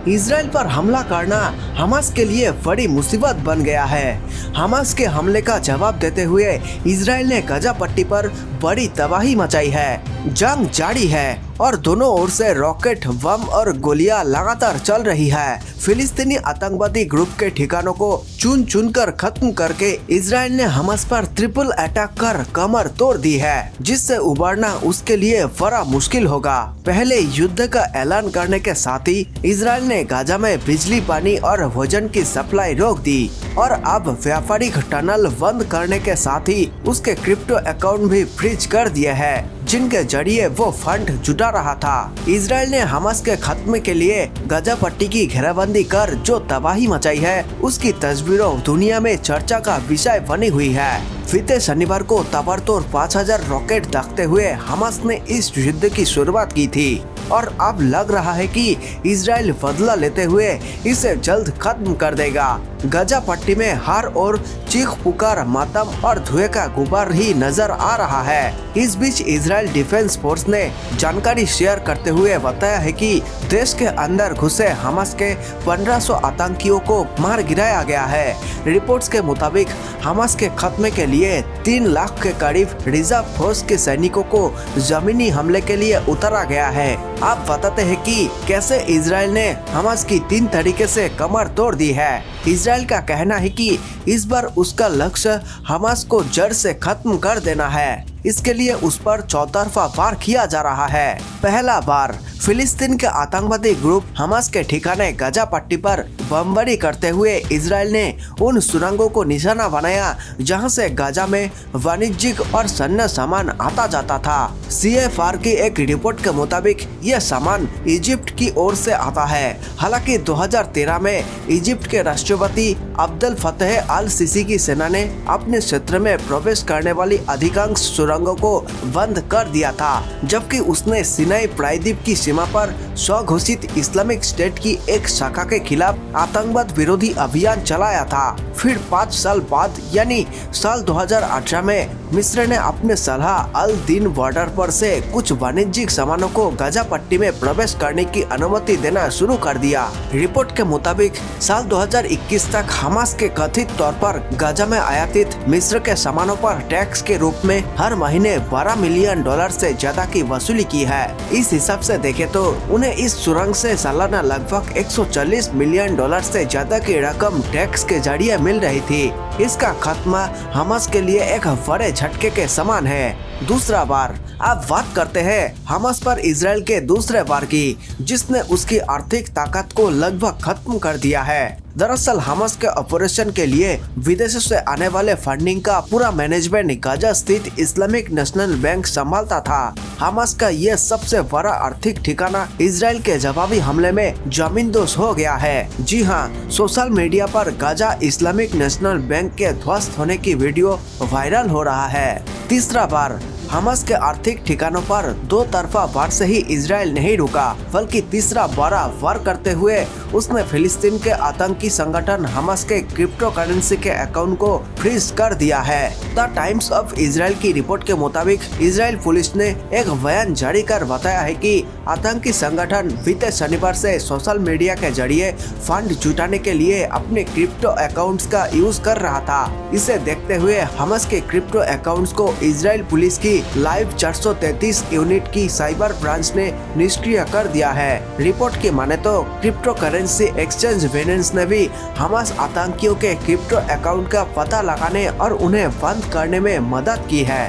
Israel पर हमला करना हमास के लिए बड़ी मुसीबत बन गया है। हमास के हमले का जवाब देते हुए इजराइल ने गजा पट्टी पर बड़ी तबाही मचाई है। जंग जारी है और दोनों ओर से रॉकेट, बम और गोलियां लगातार चल रही है। फिलिस्तीनी आतंकवादी ग्रुप के ठिकानों को चुन चुन कर खत्म करके इजराइल ने हमास पर ट्रिपल अटैक कर कमर तोड़ दी है, जिससे उबरना उसके लिए बड़ा मुश्किल होगा। पहले युद्ध का ऐलान करने के साथ ही इजराइल ने गाजा में बिजली, पानी और भोजन की सप्लाई रोक दी और अब व्यापारिक टनल बंद करने के साथ ही उसके क्रिप्टो अकाउंट भी फ्रीज कर दिए हैं, जिनके जरिए वो फंड जुटा रहा था। इजराइल ने हमास के खत्म के लिए गजा पट्टी की घेराबंदी कर जो तबाही मचाई है, उसकी तस्वीरों दुनिया में चर्चा का विषय बनी हुई है। बीते शनिवार को ताबड़तोड़ 5000 रॉकेट दागते हुए हमास ने इस युद्ध की शुरुआत की थी और अब लग रहा है कि इजराइल बदला लेते हुए इसे जल्द खत्म कर देगा। गजा पट्टी में हर ओर चीख पुकार, मातम और धुएं का गुबार ही नजर आ रहा है। इस बीच इजराइल डिफेंस फोर्स ने जानकारी शेयर करते हुए बताया है कि देश के अंदर घुसे हमास के 1500 आतंकियों को मार गिराया गया है। रिपोर्ट्स के मुताबिक हमास के खत्मे के लिए 3 लाख के करीब रिजर्व फोर्स के सैनिकों को जमीनी हमले के लिए उतारा गया है। आप बताते हैं कि कैसे इजराइल ने हमास की 3 तरीके से कमर तोड़ दी है। इजराइल का कहना है कि इस बार उसका लक्ष्य हमास को जड़ से खत्म कर देना है। इसके लिए उस पर चौतरफा वार किया जा रहा है। पहला वार, फिलिस्तीन के आतंकवादी ग्रुप हमास के ठिकाने गजा पट्टी पर बमबारी करते हुए इजराइल ने उन सुरंगों को निशाना बनाया जहां से गजा में वाणिज्यिक और सैन्य सामान आता जाता था। CFR की एक रिपोर्ट के मुताबिक यह सामान इजिप्ट की ओर से आता है। हालांकि 2013 में इजिप्ट के राष्ट्रपति अब्देल फतेह अल सीसी की सेना ने अपने क्षेत्र में प्रवेश करने वाली अधिकांश सुरंगों को बंद कर दिया था, जबकि उसने सिनाई प्रायद्वीप की सीमा पर स्वघोषित इस्लामिक स्टेट की एक शाखा के खिलाफ आतंकवाद विरोधी अभियान चलाया था। फिर 5 साल बाद यानी साल 2018 में मिस्र ने अपने सलाह अल दिन बॉर्डर पर से कुछ वाणिज्यिक सामानों को गजा पट्टी में प्रवेश करने की अनुमति देना शुरू कर दिया। रिपोर्ट के मुताबिक साल 2021 तक हमास के कथित तौर पर गजा में आयातित मिस्र के सामानों पर टैक्स के रूप में हर महीने $12 मिलियन से ज्यादा की वसूली की है। इस हिसाब से देखें तो उन्हें इस सुरंग से सालाना लगभग $140 मिलियन से ज्यादा की रकम टैक्स के जरिए मिल रही थी। इसका खात्मा हमास के लिए एक बड़े झटके के समान है। दूसरा वार, अब बात करते हैं हमास पर इजराइल के दूसरे वार की, जिसने उसकी आर्थिक ताकत को लगभग खत्म कर दिया है। दरअसल हमास के ऑपरेशन के लिए विदेशों से आने वाले फंडिंग का पूरा मैनेजमेंट गाजा स्थित इस्लामिक नेशनल बैंक संभालता था। हमास का ये सबसे बड़ा आर्थिक ठिकाना इजराइल के जवाबी हमले में जमींदोज हो गया है। जी हाँ, सोशल मीडिया पर गाजा इस्लामिक नेशनल बैंक के ध्वस्त होने की वीडियो वायरल हो रहा है। तीसरा वार, हमास के आर्थिक ठिकानों पर 2 तरफा वार से ही इजराइल नहीं रुका, बल्कि तीसरा बड़ा वार करते हुए उसने फिलिस्तीन के आतंकी संगठन हमास के क्रिप्टो करेंसी के अकाउंट को फ्रीज कर दिया है। द टाइम्स ऑफ इजराइल की रिपोर्ट के मुताबिक इजराइल पुलिस ने एक बयान जारी कर बताया है कि आतंकी संगठन बीते शनिवार से सोशल मीडिया के जरिए फंड जुटाने के लिए अपने क्रिप्टो अकाउंट्स का यूज कर रहा था। इसे देखते हुए हमास के क्रिप्टो अकाउंट्स को इजराइल पुलिस की लाइव 433 यूनिट की साइबर ब्रांच ने निष्क्रिय कर दिया है। रिपोर्ट की माने तो क्रिप्टो करेंसी एक्सचेंज वेनेंस ने भी हमास आतंकियों के क्रिप्टो अकाउंट का पता लगाने और उन्हें बंद करने में मदद की है।